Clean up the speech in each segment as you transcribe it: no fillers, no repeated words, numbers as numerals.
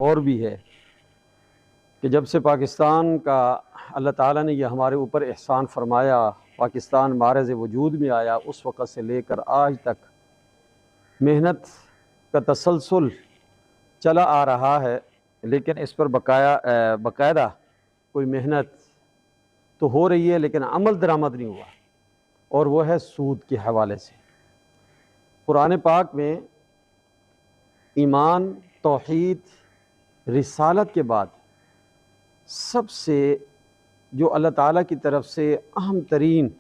और भी है कि जब से पाकिस्तान का अल्लाह ताला ने यह हमारे ऊपर एहसान फरमाया, पाकिस्तान मारज़ वजूद में आया, उस वक़्त से लेकर आज तक मेहनत का तसलसल चला आ रहा है, लेकिन इस पर बाकायदा कोई मेहनत तो हो रही है लेकिन अमल दरामद नहीं हुआ, और वह है सूद के हवाले से। कुरान पाक में ईमान, तौहीद, रिसालत के बाद सबसे जो अल्लाह ताला की तरफ से अहम तरीन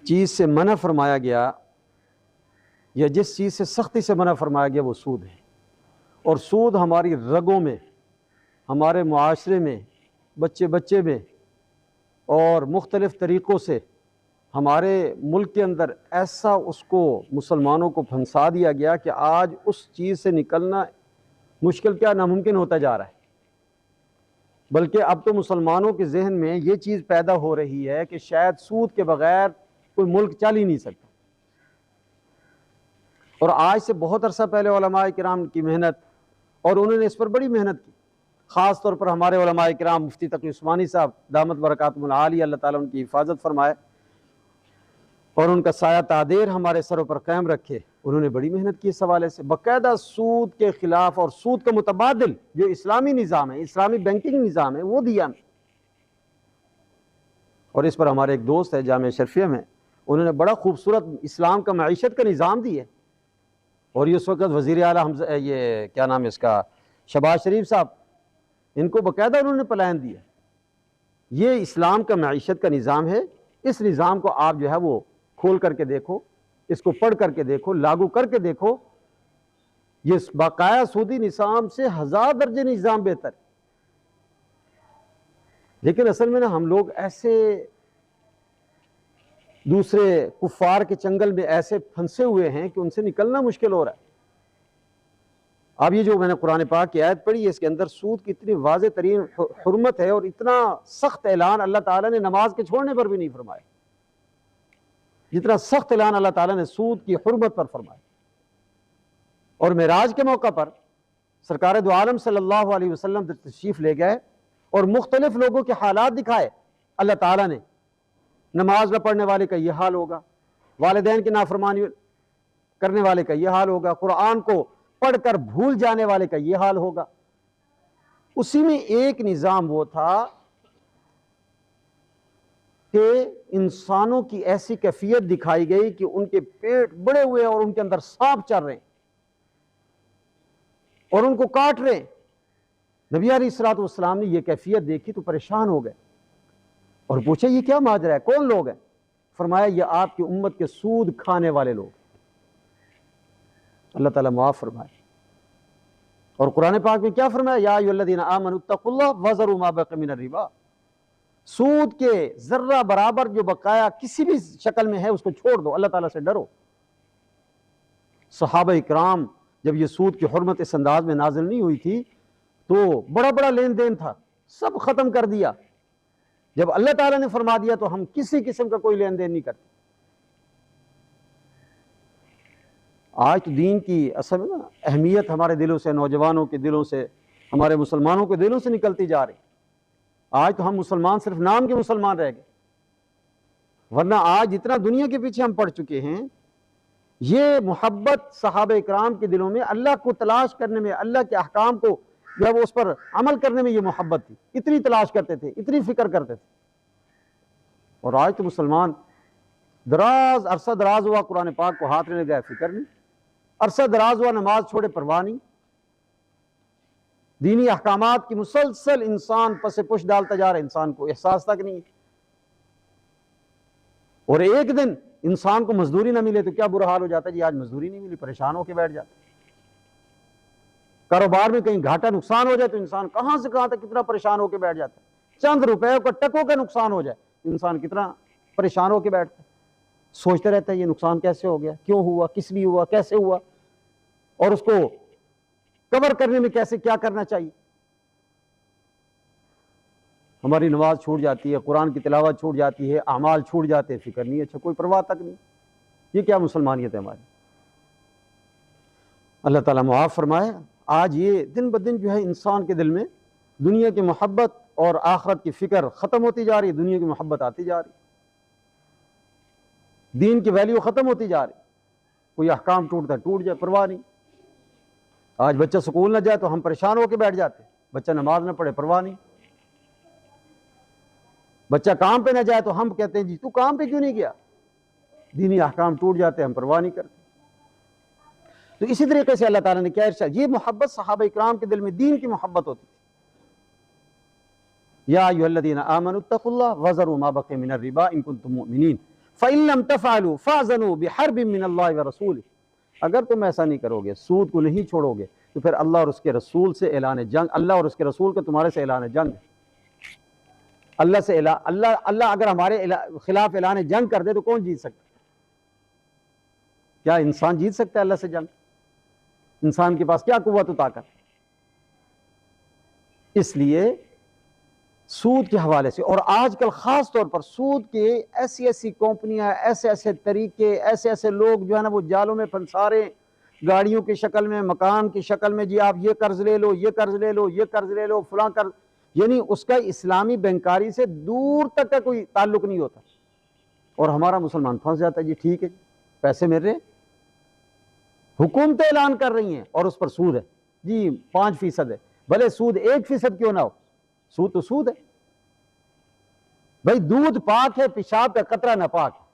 चीज़ से मना फरमाया गया, या जिस चीज़ से सख्ती से मना फरमाया गया, वो सूद है। और सूद हमारी रगों में, हमारे मुआशरे में, बच्चे बच्चे में और मुख्तलिफ़ तरीक़ों से हमारे मुल्क के अंदर ऐसा उसको मुसलमानों को फंसा दिया गया कि आज उस चीज़ से निकलना मुश्किल क्या नामुमकिन होता जा रहा है। बल्कि अब तो मुसलमानों के जहन में ये चीज़ पैदा हो रही है कि शायद सूद के बग़ैर कोई मुल्क चल ही नहीं सकता। और आज से बहुत अरसा पहले उलमाए किराम की मेहनत, और उन्होंने इस पर बड़ी मेहनत की, ख़ास तौर पर हमारे उलमाए किराम मुफ्ती तकी उस्मानी साहब दामत बरकातुहुल आलिया, अल्लाह ताला उनकी हिफाजत फरमाए और उनका साया तादेर हमारे सरों पर कायम रखे। उन्होंने बड़ी मेहनत की इस हवाले से, बाकायदा सूद के ख़िलाफ़ और सूद का मुतबादिल जो इस्लामी निज़ाम है, इस्लामी बैंकिंग निज़ाम है, वो दिया। और इस पर हमारे एक दोस्त है जामिया शरफिया में, उन्होंने बड़ा खूबसूरत इस्लाम का मईशत का निज़ाम दिया। और ये उस वक़्त वज़ीर आला ये क्या नाम है इसका, शहबाज शरीफ साहब, इनको बाकायदा उन्होंने पलायन दिया। ये इस्लाम का मईशत का निज़ाम है, इस निज़ाम को आप जो है वो खोल करके देखो, इसको पढ़ करके देखो, लागू करके देखो। ये बाकाया सूदी निज़ाम से 1000 दर्जे निज़ाम बेहतर। लेकिन असल में ना हम लोग ऐसे दूसरे कुफ़ार के चंगल में ऐसे फंसे हुए हैं कि उनसे निकलना मुश्किल हो रहा है। अब ये जो मैंने कुरान पाक की आयत पढ़ी है, इसके अंदर सूद की इतनी वाज़े तरीन हुर्मत है और इतना सख्त ऐलान अल्लाह ताला ने नमाज के छोड़ने पर भी नहीं फरमाया, जितना सख्त ऐलान अल्लाह ताला ने सूद की हुर्मत पर फरमाया। और मेराज के मौका पर सरकार दो आलम सल्लल्लाहु अलैहि वसल्लम तशरीफ़ ले गए और मुख्तलिफ लोगों के हालात दिखाए अल्लाह ताला ने। नमाज न पढ़ने वाले का यह हाल होगा, वालिदैन की नाफरमानी करने वाले का यह हाल होगा, कुरान को पढ़कर भूल जाने वाले का यह हाल होगा। उसी में एक निज़ाम वो था कि इंसानों की ऐसी कैफियत दिखाई गई कि उनके पेट बड़े हुए और उनके अंदर सांप चल रहे हैं और उनको काट रहे हैं। नबी अलैहिस्सलातु वस्सलाम ने यह कैफियत देखी तो परेशान हो गए और पूछा ये क्या माजरा है, कौन लोग हैं? फरमाया ये आपकी उम्मत के सूद खाने वाले लोग। अल्लाह ताला मुआफ़ फरमाए। और कुरान पाक में क्या फरमाया, या अय्युहल्लज़ीना आमनू इत्तक़ुल्लाह वज़रू मा बक़िया मिनर रिबा। सूद के जर्रा बराबर जो बकाया किसी भी शक्ल में है उसको छोड़ दो, अल्लाह ताला से डरो। सहाबा इकराम जब ये सूद की हुर्मत इस अंदाज में नाजिल नहीं हुई थी तो बड़ा बड़ा लेन देन था, सब खत्म कर दिया। जब अल्लाह ताला ने फरमा दिया तो हम किसी किस्म का कोई लेन देन नहीं करते। आज तो दीन की असल में ना अहमियत हमारे दिलों से, नौजवानों के दिलों से, हमारे मुसलमानों के दिलों से निकलती जा रही। आज तो हम मुसलमान सिर्फ नाम के मुसलमान रह गए, वरना आज इतना दुनिया के पीछे हम पड़ चुके हैं। ये मोहब्बत सहाबा इकराम के दिलों में अल्लाह को तलाश करने में, अल्लाह के अहकाम को जब उस पर अमल करने में ये मोहब्बत थी, इतनी तलाश करते थे, इतनी फिक्र करते थे। और आज तो मुसलमान अरसा दराज हुआ कुरान पाक को हाथ में गए, फिक्र नहीं। अरसा दराज हुआ नमाज छोड़े, परवाह नहीं। दीनी अहकामात की मुसलसल इंसान पसे पुश डालता जा रहा है, इंसान को एहसास तक नहीं है। और एक दिन इंसान को मजदूरी ना मिले तो क्या बुरा हाल हो जाता है जी, आज मजदूरी नहीं मिली, परेशान होकर बैठ जाता है। कारोबार में कहीं घाटा नुकसान हो जाए तो इंसान कहां से कहां तक कितना परेशान होकर बैठ जाता है। चंद रुपए का टकों का नुकसान हो जाए इंसान कितना परेशान होकर बैठता है, सोचता रहता है ये नुकसान कैसे हो गया, क्यों हुआ, किस लिए हुआ, कैसे हुआ, और उसको कवर करने में कैसे क्या करना चाहिए। हमारी नमाज छूट जाती है, कुरान की तिलावत छूट जाती है, अमाल छूट जाते हैं, फिक्र नहीं, अच्छा कोई परवाह तक नहीं। ये क्या मुसलमानियत है हमारी। अल्लाह ताला मुआफ़ फरमाए। आज ये दिन ब दिन जो है इंसान के दिल में दुनिया की मोहब्बत और आखिरत की फिक्र ख़त्म होती जा रही, दुनिया की मोहब्बत आती जा रही, दीन की वैल्यू ख़त्म होती जा रही। कोई अहकाम टूटता टूट जाए, परवाह नहीं। आज बच्चा स्कूल न जाए तो हम परेशान होकर बैठ जाते, बच्चा नमाज न पढ़े, परवाह नहीं। बच्चा काम पे न जाए तो हम कहते हैं जी तू काम पे क्यों नहीं गया, दीनी अहकाम टूट जाते, हम परवाह नहीं करते। तो इसी तरीके से अल्लाह ताला ने क्या इरशाद, ये मोहब्बत सहाबा इकराम के दिल में दीन की मोहब्बत होती थी। या अय्युहल्लज़ीना आमनुत्तक़ुल्लाह वज़रू मा बक़िया मिनर रिबा इन कुंतुम मुमिनीन फ़इन लम तफ़अलू फ़अज़नू बिहर्बिन मिनल्लाहि व रसूलिही। अगर तुम ऐसा नहीं करोगे, सूद को नहीं छोड़ोगे, तो फिर अल्लाह और उसके रसूल से ऐलान जंग, अल्लाह और उसके रसूल का तुम्हारे से ऐलान जंग। अल्लाह से अल्लाह अगर हमारे खिलाफ ऐलान जंग कर दे तो कौन जीत सकता? क्या इंसान जीत सकता है अल्लाह से जंग? इंसान के पास क्या कुव्वत ताकत? इसलिए सूद के हवाले से, और आजकल खास तौर पर सूद के ऐसी ऐसी कंपनियां, ऐसे ऐसे तरीके, ऐसे ऐसे लोग जो है ना वो जालों में फंसा रहे, गाड़ियों की शक्ल में, मकान की शक्ल में, जी आप ये कर्ज ले लो, ये कर्ज ले लो, ये कर्ज ले लो, फलां कर्ज, यानी उसका इस्लामी बैंकारी से दूर तक का कोई ताल्लुक नहीं होता। और हमारा मुसलमान फंस जाता है, जी ठीक है पैसे मिल रहे, हुकूमतें ऐलान कर रही हैं और उस पर सूद है जी 5% है, भले सूद 1% क्यों ना हो, सूद तो सूद है भाई। दूध पाक है, पेशाब का कतरा नापाक है।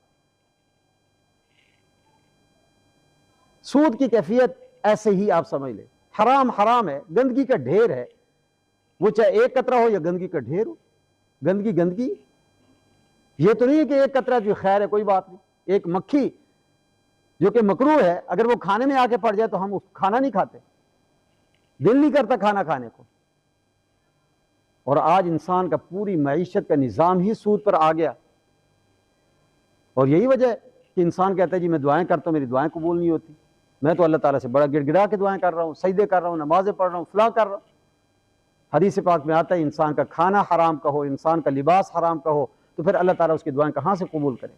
सूद की कैफियत ऐसे ही आप समझ ले, हराम हराम है, गंदगी का ढेर है, वो चाहे एक कतरा हो या गंदगी का ढेर हो। गंदगी गंदगी, ये तो नहीं है कि एक कतरा जो खैर है कोई बात नहीं। एक मक्खी जो कि मकरूह है, अगर वो खाने में आके पड़ जाए तो हम खाना नहीं खाते, दिल नहीं करता खाना खाने को। और आज इंसान का पूरी मईशत का निज़ाम ही सूद पर आ गया। और यही वजह है कि इंसान कहता है जी मैं दुआएं करता हूँ, मेरी दुआएं कबूल नहीं होती, मैं तो अल्लाह ताला से बड़ा गिड़गिड़ा के दुआएं कर रहा हूँ, सजदे कर रहा हूँ, नमाजें पढ़ रहा हूँ, फलां कर रहा हूँ। हदीस पाक में आता है इंसान का खाना हराम का हो, इंसान का लिबास हराम का हो, तो फिर अल्लाह ताला उसकी दुआएं कहाँ से कबूल करे।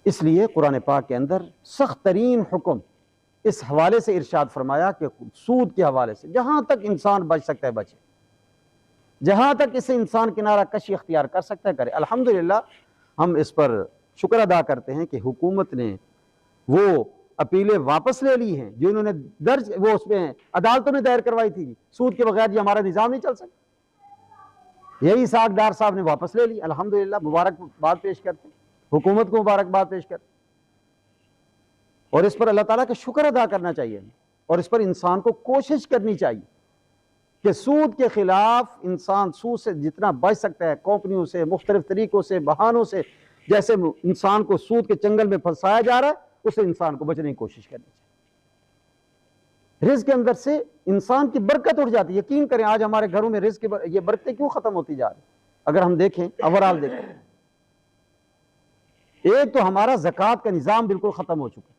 इसलिए कुरान पाक के अंदर सख्त तरीन हुक्म इस हवाले से इरशाद फरमाया कि सूद के हवाले से जहां तक इंसान बच सकता है बचे, जहां तक इसे इंसान किनारा कशी इख्तियार कर सकता है करे। अल्हम्दुलिल्लाह हम इस पर शुक्र अदा करते हैं कि हुकूमत ने वो अपीलें वापस ले ली हैं जो इन्होंने दर्ज वो उसमें अदालतों में दायर करवाई थी। सूद के बगैर ये हमारा निज़ाम नहीं चल सकता, यही इसाक डार साहब ने वापस ले ली। अल्हम्दुलिल्लाह मुबारकबाद पेश करते, हुकूमत को मुबारकबाद पेश करते, और इस पर अल्लाह ताला का शुक्र अदा करना चाहिए, और इस पर इंसान को कोशिश करनी चाहिए कि सूद के खिलाफ इंसान सूद से जितना बच सकता है, कंपनियों से, मुख्तलिफ तरीकों से, बहानों से, जैसे इंसान को सूद के चंगल में फंसाया जा रहा है, उससे इंसान को बचने की कोशिश करनी चाहिए। रिज़्क़ के अंदर से इंसान की बरकत उठ जाती है। यकीन करें आज हमारे घरों में रिज़्क़ की ये बरकतें क्यों खत्म होती जा रही? अगर हम देखें, ओवरऑल देखें, एक तो हमारा ज़कात का निज़ाम बिल्कुल ख़त्म हो चुका है,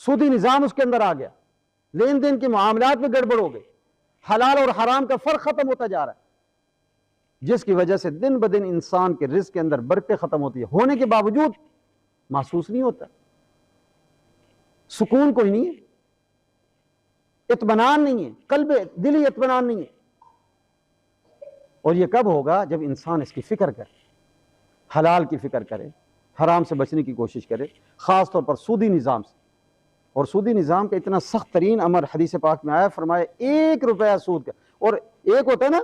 सूदी निज़ाम उसके अंदर आ गया, लेन देन के मामलात में गड़बड़ हो गई, हलाल और हराम का फ़र्क ख़त्म होता जा रहा है, जिसकी वजह से दिन ब दिन इंसान के रिज़्क़ के अंदर बरकतें ख़त्म होती है, होने के बावजूद महसूस नहीं होता, सुकून कोई नहीं है, इत्मीनान नहीं है, कल्ब दिली इत्मीनान नहीं है। और ये कब होगा? जब इंसान इसकी फ़िक्र करे, हलाल की फ़िक्र करे, हराम से बचने की कोशिश करे, ख़ास तौर पर सूदी निज़ाम से। और सूदी निज़ाम का इतना सख्त तरीन अमर हदीस पाक में आया, फरमाया 1 रुपया सूद का, और एक होता है ना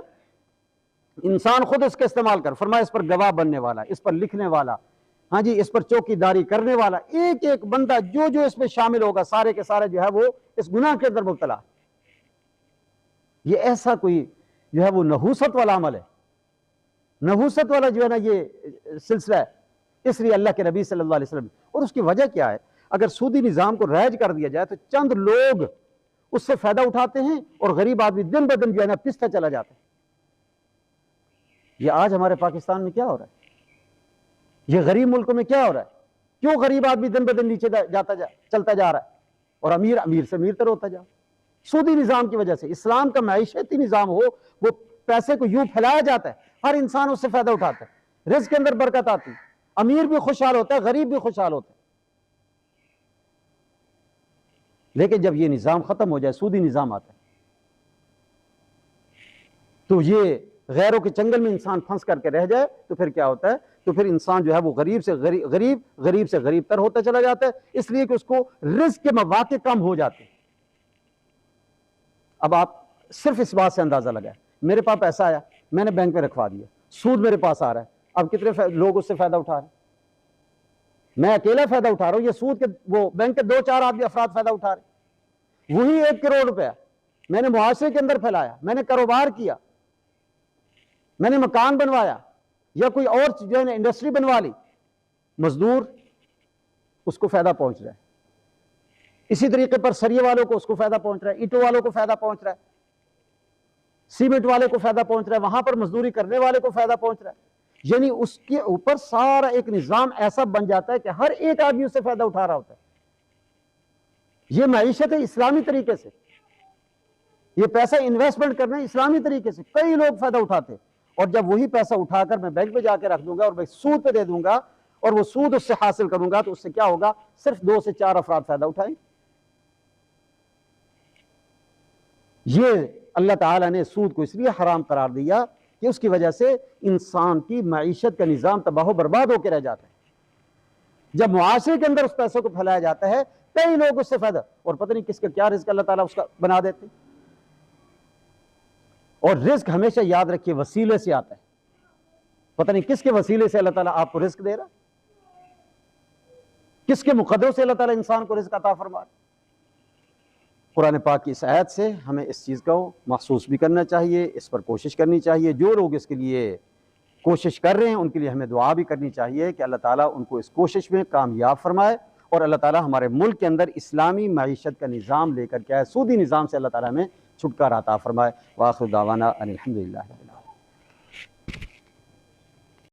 इंसान खुद इसका इस्तेमाल कर, फरमाया इस पर गवाह बनने वाला, इस पर लिखने वाला, हाँ जी, इस पर चौकीदारी करने वाला, एक एक बंदा जो जो इसमें शामिल होगा सारे के सारे जो है वो इस गुनाह के अंदर मुब्तला। ये ऐसा कोई जो है वो नहूसत वाला अमल है, नहूसत वाला जो है ना ये सिलसिला है। इसलिए अल्लाह के नबी सल्लल्लाहु अलैहि वसल्लम, और उसकी वजह क्या है? अगर सूदी निज़ाम को राइज कर दिया जाए तो चंद लोग उससे फायदा उठाते हैं और गरीब आदमी दिन ब दिन जो है ना पिसता चला जाता है। ये आज हमारे पाकिस्तान में क्या हो रहा है? ये गरीब मुल्कों में क्या हो रहा है? क्यों गरीब आदमी दिन ब दिन नीचे चलता जा रहा है और अमीर अमीर से अमीर तर होता जा रहा है? सूदी निज़ाम की वजह से। इस्लाम का मैशती निज़ाम हो, वो पैसे को यूं फैलाया जाता है, हर इंसान उससे फायदा उठाता है, रिज़्क़ के अंदर बरकत आती है, अमीर भी खुशहाल होता है, गरीब भी खुशहाल होता है। लेकिन जब ये निज़ाम ख़त्म हो जाए, सूदी निज़ाम आता है, तो ये गैरों के चंगल में इंसान फंस करके रह जाए, तो फिर क्या होता है, तो फिर इंसान जो है वो गरीब से गरीब तर होता चला जाता है, इसलिए कि उसको रिस्क के मौके कम हो जाते हैं। अब आप सिर्फ इस बात से अंदाजा लगाए, मेरे पास पैसा आया, मैंने बैंक में रखवा दिया, सूद मेरे पास आ रहा है, अब कितने लोग उससे फायदा उठा रहे हैं? मैं अकेला फायदा उठा रहा हूं, ये सूद के वो बैंक के 2-4 आदमी अफराद फायदा उठा रहे। वही 1 करोड़ रुपया मैंने मुआशरे के अंदर फैलाया, मैंने कारोबार किया, मैंने मकान बनवाया या कोई और जो है इंडस्ट्री बनवा ली, मजदूर उसको फायदा पहुंच रहा है। इसी तरीके पर सरिये वालों को उसको फायदा पहुंच रहा है, ईंटों वालों को फायदा पहुंच रहा है, सीमेंट वाले को फायदा पहुंच रहा है, वहां पर मजदूरी करने वाले को फायदा पहुंच रहा है। यानी उसके ऊपर सारा एक निजाम ऐसा बन जाता है कि हर एक आदमी उससे फायदा उठा रहा होता है। यह मैइशत है इस्लामी तरीके से, ये पैसा इन्वेस्टमेंट करना है इस्लामी तरीके से, कई लोग फायदा उठाते हैं। और जब वही पैसा उठाकर मैं बैंक में जाकर रख दूंगा और मैं सूद पे दे दूंगा और वो सूद उससे हासिल करूंगा, तो उससे क्या होगा, सिर्फ 2 से 4 अफराद फायदा उठाएंगे। ये अल्लाह ताला ने सूद को इसलिए हराम करार दिया कि उसकी वजह से इंसान की मईशत का निज़ाम तबाह बर्बाद होकर रह जाता है। जब मुआशरे के अंदर उस पैसों को फैलाया जाता है, कई लोग उससे फायदा, और पता नहीं किसका क्या रिस्क अल्लाह ताला उसका बना देते हैं। और रिस्क हमेशा याद रखिए वसीले से आता है, पता नहीं किसके वसीले से अल्लाह ताला आपको रिस्क दे रहा, किसके मुकद्दर से अल्लाह ताला इंसान को रिस्क अता फरमा रहा। कुरान पाक की इस आयत से हमें इस चीज़ को महसूस भी करना चाहिए, इस पर कोशिश करनी चाहिए। जो लोग इसके लिए कोशिश कर रहे हैं उनके लिए हमें दुआ भी करनी चाहिए कि अल्लाह ताला उनको इस कोशिश में कामयाब फरमाए और अल्लाह ताला हमारे मुल्क के अंदर इस्लामी मईशत का निज़ाम लेकर क्या है, सूदी निज़ाम से अल्लाह ताला हमें छुटकारा अता फरमाए। व आखिर दावाना अनिल हम्दुलिल्लाह।